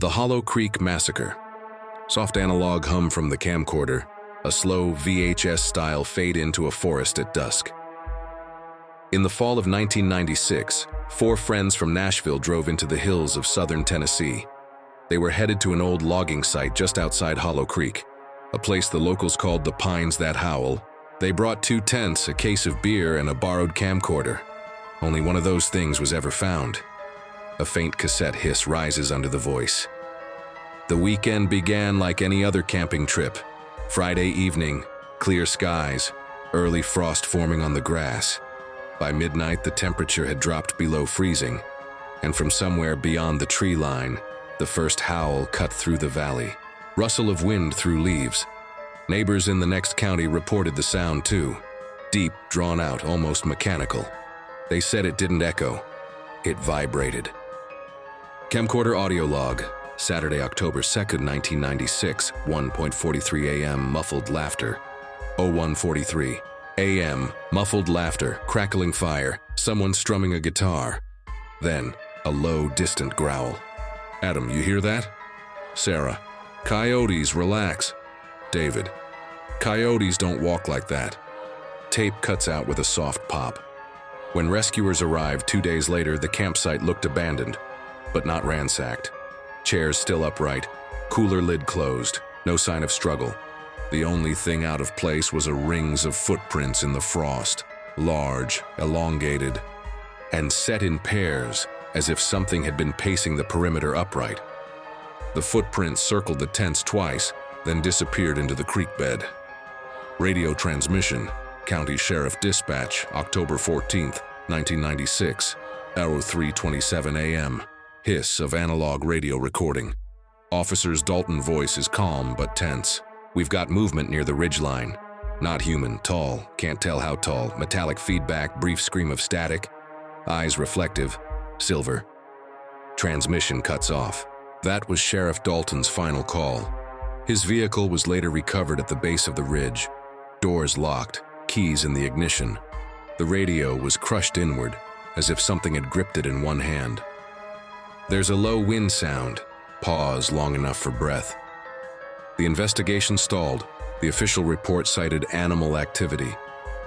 The Hollow Creek Massacre. Soft analog hum from the camcorder, a slow VHS-style fade into a forest at dusk. In the fall of 1996, 4 friends from Nashville drove into the hills of southern Tennessee. They were headed to an old logging site just outside Hollow Creek, a place the locals called the Pines That Howl. They brought 2 tents, a case of beer, and a borrowed camcorder. Only one of those things was ever found. A faint cassette hiss rises under the voice. The weekend began like any other camping trip. Friday evening, clear skies, early frost forming on the grass. By midnight, the temperature had dropped below freezing, and from somewhere beyond the tree line, the first howl cut through the valley. Rustle of wind through leaves. Neighbors in the next county reported the sound too. Deep, drawn out, almost mechanical. They said it didn't echo. It vibrated. Camcorder audio log. Saturday, October 2nd, 1996, 1:43 a.m. Muffled laughter. 01:43 a.m. Muffled laughter, crackling fire, someone strumming a guitar. Then, a low, distant growl. Adam, you hear that? Sarah. Coyotes, relax. David. Coyotes don't walk like that. Tape cuts out with a soft pop. When rescuers arrived 2 days later, the campsite looked abandoned, but not ransacked. Chairs still upright, cooler lid closed, no sign of struggle. The only thing out of place was a rings of footprints in the frost, large, elongated, and set in pairs as if something had been pacing the perimeter upright. The footprints circled the tents twice, then disappeared into the creek bed. Radio transmission, County Sheriff Dispatch, October 14th, 1996, 03:27 a.m. Hiss of analog radio recording. Officer's Dalton voice is calm but tense. We've got movement near the ridgeline. Not human, tall, can't tell how tall, metallic feedback, brief scream of static, eyes reflective, silver. Transmission cuts off. That was Sheriff Dalton's final call. His vehicle was later recovered at the base of the ridge. Doors locked, keys in the ignition. The radio was crushed inward, as if something had gripped it in one hand. There's a low wind sound, pause long enough for breath. The investigation stalled. The official report cited animal activity,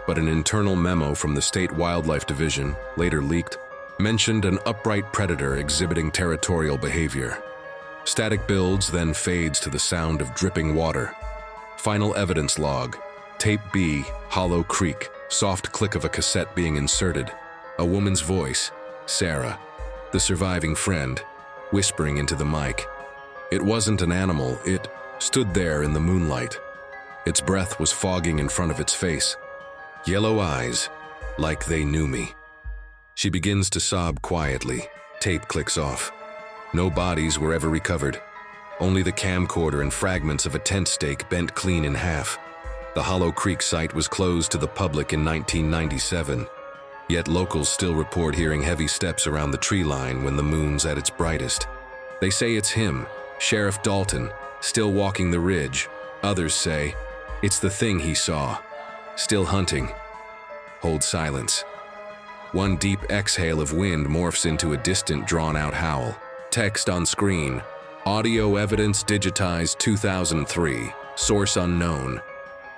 but an internal memo from the State Wildlife Division, later leaked, mentioned an upright predator exhibiting territorial behavior. Static builds, then fades to the sound of dripping water. Final evidence log. Tape B, Hollow Creek, soft click of a cassette being inserted. A woman's voice, Sarah, the surviving friend, whispering into the mic. It wasn't an animal, it stood there in the moonlight. Its breath was fogging in front of its face. Yellow eyes, like they knew me. She begins to sob quietly. Tape clicks off. No bodies were ever recovered. Only the camcorder and fragments of a tent stake bent clean in half. The Hollow Creek site was closed to the public in 1997. Yet locals still report hearing heavy steps around the tree line when the moon's at its brightest. They say it's him, Sheriff Dalton, still walking the ridge. Others say it's the thing he saw, still hunting. Hold silence. One deep exhale of wind morphs into a distant, drawn-out howl. Text on screen. Audio evidence digitized 2003. Source unknown.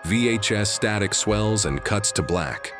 VHS static swells and cuts to black.